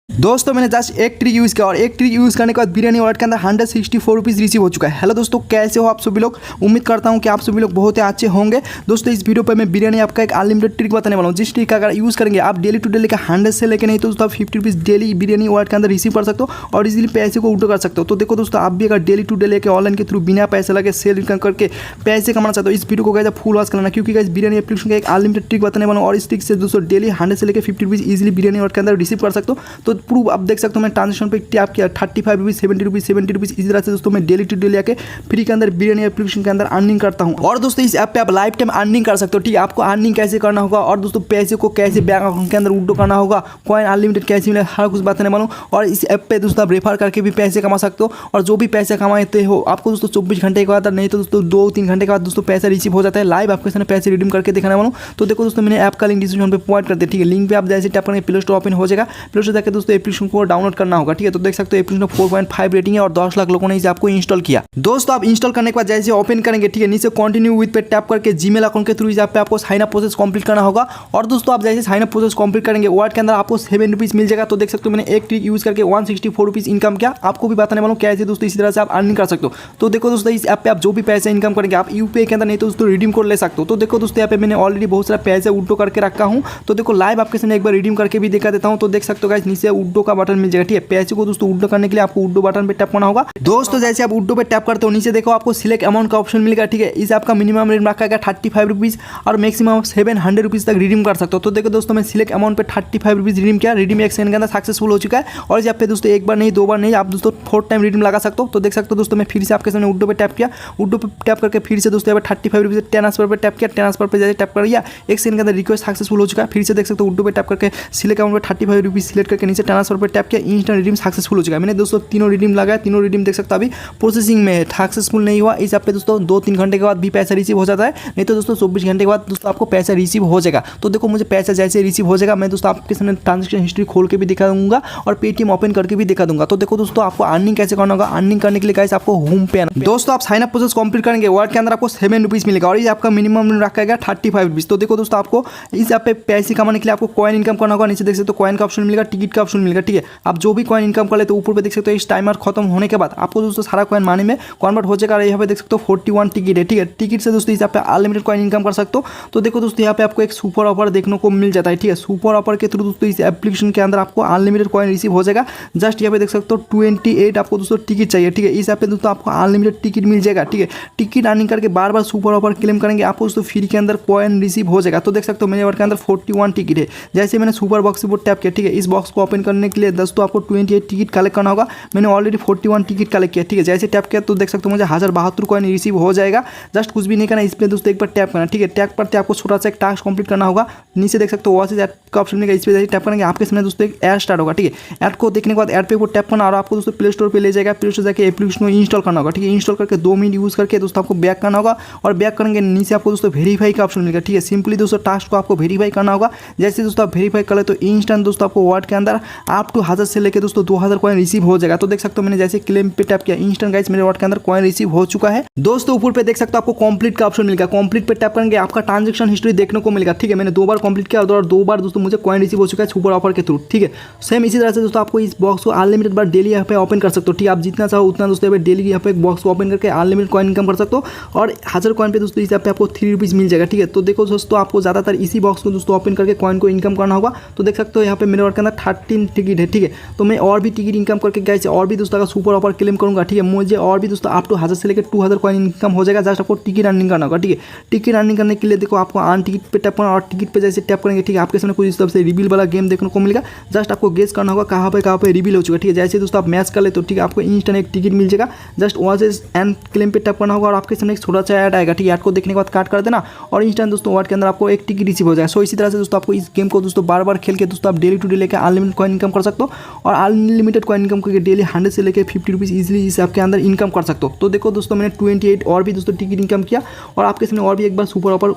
दोस्तों मैंने जस्ट एक ट्रिक यूज़ किया और एक ट्रिक यूज़ करने के बाद बिरयानी वॉलेट के अंदर 164 रुपीज़ रिसीव हो चुका है। हेलो दोस्तों, कैसे हो आप सभी लोग। उम्मीद करता हूं कि आप सभी लोग बहुत ही अच्छे होंगे। दोस्तों इस वीडियो पर मैं बिरयानी आपका एक अनलिमिटेड ट्रिक बताने वाला हूं, जिस ट्रिक का अगर यूज़ करेंगे आप डेली टू डेली का 100 से लेकर नहीं तो दोस्तों आप 50 रुपीज़ डेली बिरयानी वॉलेट के अंदर रिसीव कर सकते हो और इजीली पैसे को उल्टो कर सकते हो। तो देखो दोस्तों, आप भी अगर डेली टू डेली के ऑनलाइन के थ्रू बिना पैसे लगे सेल इनकम करके पैसे कमाना चाहते हो, इस वीडियो को गाइस फुल वॉच करना, क्योंकि गाइस बिरयानी एप्लीकेशन का एक अनलिमिटेड ट्रिक बताने वाला हूं और इस ट्रिक से दोस्तों डेली 100 से लेकर 50 रुपीज़ इजीली बिरयानी वॉलेट के अंदर रिसीव कर सकते हो। तो प्रूफ आप देख सकते हो, मैं ट्रांजेक्शन पे टैप किया 35 रुपीज़ 70 रुपीज़ इसी तरह से दोस्तों मैं डेली टू डेली आके फ्री के अंदर बिरयानी एप्लीकेशन के अंदर अर्निंग करता हूँ। और दोस्तों इस ऐप पे आप लाइफ टाइम अर्निंग कर सकते हो। ठीक है, आपको अर्निंग कैसे करना होगा और दोस्तों पैसे को कैसे बैंक अकाउंट के अंदर उल्टो करना होगा, कॉइन अनलिमिटेड कैसे मिले, हर कुछ बताने वाला हूँ। और इस ऐप पे दोस्तों आप रेफर करके भी पैसे कमा सकते हो और जो भी पैसे कमाते हो आपको दोस्तों 24 घंटे के बाद नहीं तो दोस्तों 2-3 घंटे के बाद दोस्तों पैसा रिसीव हो जाता है। लाइव आपके सामने पैसे रिडीम करके दिखाने वाला हूँ। तो देखो दोस्तों, मैंने ऐप का लिंक डिस्क्रिप्शन पे प्रोवाइड करते हैं। ठीक है, लिंक पे आप जैसे टैप करेंगे प्ले स्टोर ओपन हो जाएगा। प्ले स्टोर जाकर दोस्तों एप्लीकेशन को डाउनलोड करना होगा। ठीक है, तो देख सकते हो एप्लीकेशन 4.5 रेटिंग है और 10 लाख लोगों ने इसे आपको इंस्टॉल किया। दोस्तों आप इंस्टॉल करने के बाद जैसे ओपन करेंगे, ठीक है, नीचे कंटिन्यू विद पे टैप करके जीमेल अकाउंट के थ्रू इस ऐप पे आपको साइन अप प्रोसेस कंप्लीट करना होगा। और दोस्तों आप जैसे साइन अप प्रोसेस कंप्लीट करेंगे वॉलेट के अंदर आपको 7 रुपीज़ मिल जाएगा। तो देख सकते हो मैंने एक ट्रिक यूज़ करके 164 रुपीज़ इनकम किया। आपको भी बताने वाला हूँ कैसे दोस्तों इसी तरह से आप अर्निंग कर सकते हो। तो देखो दोस्तों, इस ऐप पे आप जो भी पैसे इनकम करेंगे आप यूपीआई के अंदर नहीं तो दोस्तों रिडीम कोड ले सकते हो। तो देखो दोस्तों, यहाँ पे मैंने ऑलरेडी बहुत सारा पैसे उल्टो करके रखा हूँ। तो देखो लाइव आपके सामने एक बार रिडीम करके भी दिखा देता हूँ। तो देख सकते हो गाइस, नीचे उल्टो का बटन मिल जाएगा। ठीक है, पैसे को दोस्तों उल्टो करने के लिए आपको उल्टो बटन पे टैप करना होगा। दोस्तों जैसे आप उल्टो पे टैप करते हो नीचे देखो आपको सिलेक्ट अमाउंट का ऑप्शन मिलेगा। ठीक है, इस ऐप का मिनिमम रेट रखा गया 35 रुपीज़ और मैक्सिमम 700 रुपीज़ तक रिडीम कर सकते हो। तो देखो दोस्तों, मैं सिलेक्ट अमाउंट पे 35 रुपीज़ रिडीम किया। रिडीम एक सेकंड के अंदर सक्सेसफुल हो चुका है और इस ऐप पे दोस्तों एक बार नहीं, 2 बार नहीं, आप दोस्तों 4 टाइम रिडीम लगा सकते हो। तो देख सकते हो दोस्तों, मैं फिर से आपके सामने उल्टो पे टैप किया। उल्टो पे टैप करके फिर से दोस्तों 35 रुपीज़ ट्रांसफर पे टैप किया। ट्रांसफर पे जैसे टैप कर दिया, एक सेकंड के अंदर रिक्वेस्ट सक्सेसफुल हो चुका है। फिर से देख सकते हो उल्टो पे टैप करके सिलेक्ट अमाउंट पे 35 रुपीज़ सिलेक्ट करके नीचे ट्रांसफर पे टैप किया। इंस्टेंट रिडीम सक्सेसफुल हो चुका है। मैंने दोस्तों तीनों रिडीम लगाया, तीनों रिडीम देख सकते हो अभी प्रोसेसिंग में है, सक्सेसफुल नहीं हुआ। इस ऐप पे दोस्तों 2-3 घंटे के बाद भी पैसा रिसीव हो जाता है, नहीं तो दोस्तों 24 घंटे के बाद दोस्तों आपको पैसा रिसीव हो जाएगा। तो देखो मुझे पैसा जैसे रिसीव हो जाएगा मैं दोस्तों आपके सामने ट्रांजेक्शन हिस्ट्री खोल के भी दिखा दूंगा और पेटीएम ओपन करके भी दिखा दूंगा। तो देखो दोस्तों, आपको अर्निंग कैसे करना होगा। अर्निंग करने के लिए गाइस आपको होम पे आना। दोस्तों आप साइन अप प्रोसेस कंप्लीट करेंगे वॉलेट के अंदर आपको 7 रुपीज़ मिलेगा और इस ऐप का मिनिमम रखा गया 35 रुपीज़। तो देखो दोस्तों, आपको इस ऐप पे पैसे कमाने के लिए आपको कॉइन इनकम करना होगा। नीचे देख सकते हो कॉइन का ऑप्शन मिलेगा, टिकट का ऑप्शन मिलेगा। ठीक है, आप जो भी कॉइन इनकम कर ले तो ऊपर पे देख सकते हो इस टाइमर खत्म होने के बाद आपको दोस्तों सारा कॉइन मनी में कन्वर्ट हो जाएगा। और यहाँ पे देख सकते हो 41 टिकट है। ठीक है, टिकट से दोस्तों इस ऐप पे अनलिमिटेड कॉइन इनकम कर सकते हो। तो देखो दोस्तों, यहाँ पे आपको एक सुपर ऑफर देखने को मिल जाता है। ठीक है, सुपर ऑफर के थ्रू दोस्तों इस एप्लीकेशन के अंदर आपको अनलिमिटेड कॉइन रिसीव हो जाएगा। जस्ट यहाँ पे देख सकते हो 28 आपको दोस्तों टिकट चाहिए। ठीक है, इस ऐप पे दोस्तों आपको अनलिमिटेड टिकट मिल जाएगा। ठीक है, टिकट अर्निंग करके बार बार सुपर ऑफर क्लेम करेंगे आपको दोस्तों फ्री के अंदर कॉइन रिसीव हो जाएगा। तो देख सकते हो मेरे वर्ड के अंदर 41 टिकट है। जैसे मैंने सुपर बॉक्स के ऊपर टैप किया, ठीक है, इस बॉक्स को ओपन करने के लिए दोस्तों आपको 28 टिकट कलेक्ट करना होगा। मैंने ऑलरेडी 41 टिकट कलेक्ट किया। ठीक है, जैसे टैप किया तो देख सकते हो मुझे 1072 कॉइन रिसीव हो जाएगा। जस्ट कुछ भी नहीं करना, इस पर दोस्तों एक बार टैप करना। ठीक है, टैप करते आपको छोटा सा एक टास्क कंप्लीट करना होगा। नीचे देख सकते हो वॉच इज ऐड का ऑप्शन मिलेगा, इस पर जैसे टैप करेंगे आपके सामने दोस्तों एक ऐड स्टार्ट होगा। ठीक है, ऐड को देखने के बाद ऐड पे को टैप करना और आपको दोस्तों प्ले स्टोर पे ले जाएगा। प्ले स्टोर जाकर एप्लीकेशन को इंस्टॉल करना होगा। ठीक है, इंस्टॉल करके 2 मिनट यूज़ करके दोस्तों आपको बैक करना होगा और बैक करेंगे नीचे आपको दोस्तों वेरीफाई का ऑप्शन मिलेगा। ठीक है, सिंपली दोस्तों टास्क को आपको वेरीफाई करना होगा। जैसे दोस्तों आप वेरीफाई कर ले तो इंस्टेंट दोस्तों आपको वॉलेट के अंदर आप टू 1000 से लेकर दोस्तों 2000 कॉइन रिसीव हो जाएगा। तो देख सकते हो मैंने जैसे क्लेम पे टैप किया, इंस्टेंट गाइस मेरे वॉलेट के अंदर कॉइन रिसीव हो चुका है। दोस्तों ऊपर पे देख सकते हो आपको कंप्लीट का ऑप्शन मिलेगा। कंप्लीट पे टैप करेंगे आपका ट्रांजेक्शन हिस्ट्री देखने को मिलेगा। ठीक है, मैंने 2 बार कंप्लीट किया और 2 बार दोस्तों मुझे कॉइन रिसीव हो चुका है सुपर ऑफर के थ्रू। ठीक है, सेम इसी तरह से दोस्तों आपको इस बॉक्स को अनलिमिटेड बार डेली यहाँ पे ओपन कर सकते हो। ठीक है, आप जितना चाहो उतना दोस्तों यहाँ पे डेली यहाँ पे एक बॉक्स को ओपन करके अनलिमिटेड कॉइन इनकम कर सकते हो और 1000 कॉइन पे दोस्तों इस यहाँ पे आपको 3 रुपीज़ मिल जाएगा। ठीक है, तो देखो दोस्तों आपको ज़्यादातर इसी बॉक्स को दोस्तों ओपन करके कॉइन को इनकम करना होगा। तो देख सकते हो यहाँ पे मेरे वर्क के अंदर 13 टिकट है। ठीक है, तो मैं और भी टिकट इनकम करके गाइस और भी दोस्तों का सुपर ऑफर क्लेम करूँगा। ठीक है, मुझे और भी दोस्तों आप टू 1000 से लेकर 2000 कॉइन इनकम हो जाएगा। जस्ट आपको टिकट अर्निंग करना होगा। ठीक है, टिकट अर्निंग करने के लिए देखो आपको अर्न टिकट पे टैप करना और टिकट पे जैसे टैप करेंगे, ठीक है, आपके सामने कुछ इस तरह से रिवील वाला गेम देखने को मिलेगा। जस्ट आपको गेस करना होगा कहाँ पे रिवील हो चुका है। ठीक है, जैसे दोस्तों आप मैच कर ले तो ठीक है आपको इंस्टेंट एक टिकट मिल जाएगा। जस्ट वॉच एंड क्लेम पे टैप करना होगा और आपके सामने एक छोटा सा ऐड आएगा। ठीक है, ऐड को देखने के बाद काट कर देना और इंस्टेंट दोस्तों वॉलेट के अंदर आपको एक टिकट रिसीव हो जाएगा। सो इसी तरह से दोस्तों आपको इस गेम को दोस्तों बार बार खेल के दोस्तों आप डेली टू डेली के अनलिमिटेड कॉइन इनकम कर सकते हो और अनलिमिटेड कॉइन इनकम करके डेली 100 से लेकर 50 रुपीज़ इजीली इस ऐप के अंदर इनकम कर सकते हो। तो देखो दोस्तों मैंने 28 और भी दोस्तों टिकट इनकम किया और आपके सामने और भी एक बार सुपर ऑफर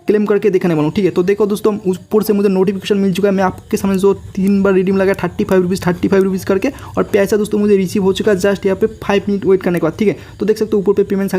क्लेम करके दिखाने वाला हूँ, ठीक है। तो देखो दोस्तों ऊपर से मुझे नोटिफिकेशन मिल चुका है, मैं आपके सामने जो 3 बार रिडीम लगा 35 रुपीज़ करके, और पैसा दोस्तों मुझे रिसीव हो चुका है जस्ट यहाँ पे 5 मिनट वेट करने के बाद, ठीक है। तो देख सकते हो ऊपर पे पेमेंट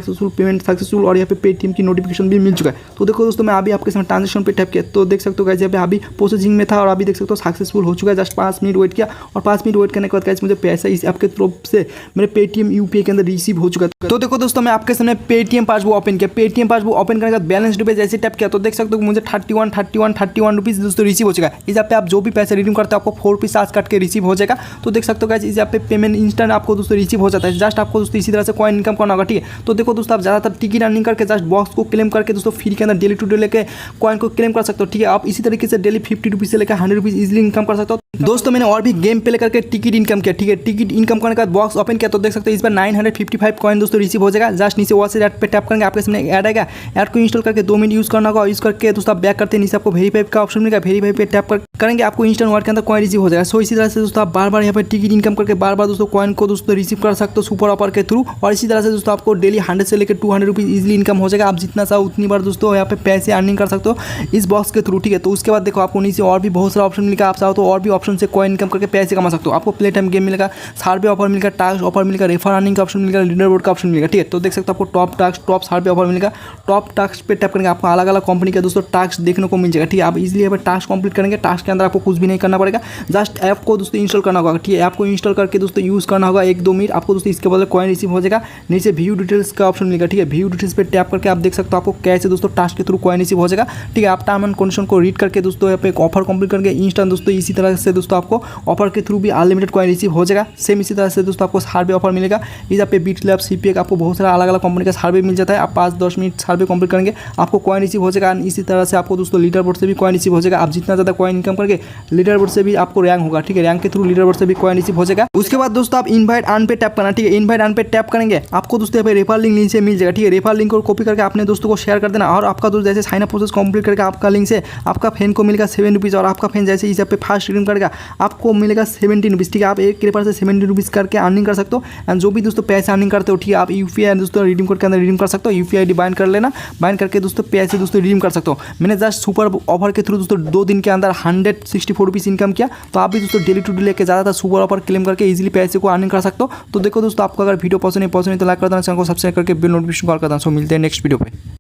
सक्सेसफुल और यहाँ पे पेटीएम की नोटिफिकेशन भी मिल चुका है। तो देखो दोस्तों मैं अभी आपके सामने ट्रांजेक्शन पे टैप किया तो देख सकते हो गाइस यहाँ पे अभी प्रोसेसिंग में था और अभी देख सकते हो सक्सेसफुल हो चुका है। जस्ट 5 मिनट वेट किया और 5 मिनट वेट करने के बाद गाइस मुझे पैसा इस आपके तरफ से मेरे पेटीएम यूपीआई के अंदर रिसीव हो चुका है। तो देखो दोस्तों मैं आपके सामने पेटीएम पासबुक ओपन किया, पेटीएम पासबुक ओपन करने के बाद बैलेंस पे जैसे टैप किया तो देख सकते हो मुझे 31 रुपीज़ दोस्तों रिसीव हो चुका है। इस यहाँ पे आप जो भी पैसे रिडीम करते हो आपको 4 रुपीज़ चार्ज काट के रिसीव हो जाएगा। तो देख सकते हो गाइस इस यहाँ पे पेमेंट इंस्टेंट आपको दोस्तों रिसीव हो जाता है। जस्ट आपको दोस्तों इसी तरह से कॉइन इनकम करना होगा, ठीक है। तो देखो दोस्तों आप ज़्यादातर टिकट अर्निंग करके जस्ट बॉक्स को क्लेम करके दोस्तों फ्री के अंदर डेली टू डे लेके कॉइन को क्लेम कर सकते हो, ठीक है। आप इसी तरीके से डेली 50 रुपीज़ से लेकर 100 रुपीज़ इजिली इनकम कर सकते हो। दोस्तों मैंने और भी गेम प्ले करके टिकट इनकम किया, ठीक है। टिकट इनकम करने के बाद बॉक्स ओपन किया तो देख सकते हो इस बार 955 कॉइन दोस्तों रिसीव हो जाएगा। जस्ट नीचे वॉच ऐड पे टैप करेंगे आपके सामने ऐड आएगा, ऐड को इंस्टॉल करके 2 मिनट यूज़ करना होगा। यूज़ करके दोस्तों आप बैक करते हैं नीचे आपको वेरीफाई का ऑप्शन मिलेगा, वेरीफाई पे टैप करेंगे आपको इंस्टेंट वर्ड के अंदर कॉइन रिसीव हो जाएगा। सो इसी तरह से दोस्तों आप बार यहाँ पे टिकट इनकम करके बार दोस्तों कॉइन को दोस्तों रिसीव कर सकते हो सुपर ऑफर के थ्रू। और इसी तरह से दोस्तों आपको डेली 100 से लेकर 200 रुपीज़ इजिली इनकम हो जाएगा। आप जितना चाहो उतनी बार दोस्तों यहाँ पे पैसे अर्निंग कर सकते हो इस बॉक्स के थ्रू, ठीक है। तो उसके बाद देखो आपको नीचे और भी बहुत सारा ऑप्शन मिलेगा, आप चाहो तो और भी ऑप्शन से कॉइन इनकम करके पैसे कमा सकते हो। आपको प्ले टाइम गेम मिलेगा, सर्वे ऑफर मिलेगा, टास्क ऑफर मिलेगा, रेफर अर्निंग का ऑप्शन मिलेगा, लीडर बोर्ड का ऑप्शन मिलेगा, ठीक है। तो देख सकते हो आपको टॉप टास्क टॉप सर्वे ऑफर मिलेगा। टॉप टास्क पे टैप करेंगे आपको अलग अलग कंपनी का दोस्तों टास्क देखने को मिल जाएगा, ठीक है। आप इजीली यहाँ पर टास्क कंप्लीट करेंगे, टास्क के अंदर आपको कुछ भी नहीं करना पड़ेगा, जस्ट ऐप को दोस्तों इंस्टॉल करना होगा, ठीक है। ऐप को इंस्टॉल करके दोस्तों यूज़ करना होगा 1-2 मिनट, आपको दोस्तों इसके बदले कॉइन रिसीव हो जाएगा। नीचे व्यू डिटेल्स का ऑप्शन मिलेगा, ठीक है। व्यू डिटेल्स पे टैप करके आप देख सकते हो आपको कैसे दोस्तों टास्क के थ्रू कॉइन रिसीव हो जाएगा, ठीक है। आप टर्म एंड कंडीशन को रीड करके दोस्तों यहाँ पे एक ऑफर कंप्लीट करके इंस्टेंट दोस्तों इसी तरह से दोस्तों आपको ऑफर के थ्रू भी अनलिमिटेड कॉइन रिसीव हो जाएगा। सेम इसी तरह से दोस्तों आपको सर्वे ऑफर मिलेगा। इस पे बीट लैब सीपीए का आपको बहुत सारा अलग अलग कंपनी का सर्वे मिल जाता है। आप 5-10 मिनट सर्वे कंप्लीट करेंगे आपको कॉइन रिसीव हो जाएगा। इसी तरह से आपको दोस्तों लीडर बोर्ड से भी कॉइन रिसीव हो जाएगा। आप जितना ज़्यादा कॉइन इनकम करके लीडर बोर्ड से भी आपको रैंक होगा, ठीक है। रैंक के थ्रू लीडर बोर्ड से भी कॉइन रिसीव हो जाएगा। उसके बाद दोस्तों आप इनवाइट अर्न पे टैप करना, ठीक है। इनवाइट अर्न पे टैप करेंगे आपको दोस्तों यहाँ पे रेफर लिंक नीचे मिल जाएगा, ठीक है। रेफर लिंक को कॉपी करके अपने दोस्तों को शेयर कर देना और आपका दोस्त जैसे साइन अप प्रोसेस कंप्लीट करके आपका लिंक से आपका फैन को मिलेगा 7 रुपीज़ और आपका फैन जैसे इस पे फास्ट रिडीम करेगा आपको मिलेगा 17 रुपीज़, ठीक है। आप एक रेफर से 17 रुपीज़ करके अर्निंग कर सकते हो। एंड जो भी दोस्तों पैसे अर्निंग करते हो, ठीक है, आप यूपीआई दोस्तों रिडीम कोड के अंदर रिडीम कर सकते हो। यूपीआई आईडी बाइंड कर लेना, बाइंड करके दोस्तों पैसे दोस्तों रिडीम कर सकते हो। मैंने जस्ट सुपर ऑफर के थ्रू दोस्तों 2 दिन के अंदर 164 रुपीज़ इनकम किया। तो आप भी दोस्तों डेली टू डे लेके ज़्यादातर सुपर ऑफर क्लेम करके इजीली पैसे को अर्निंग कर सकते हो। तो देखो दोस्तों आपको अगर वीडियो पसंद है तो लाइक कर देना, चैनल को सब्सक्राइब करके बिल नोटिफिकेशन कॉल कर देना। सो मिलते हैं नेक्स्ट वीडियो पे।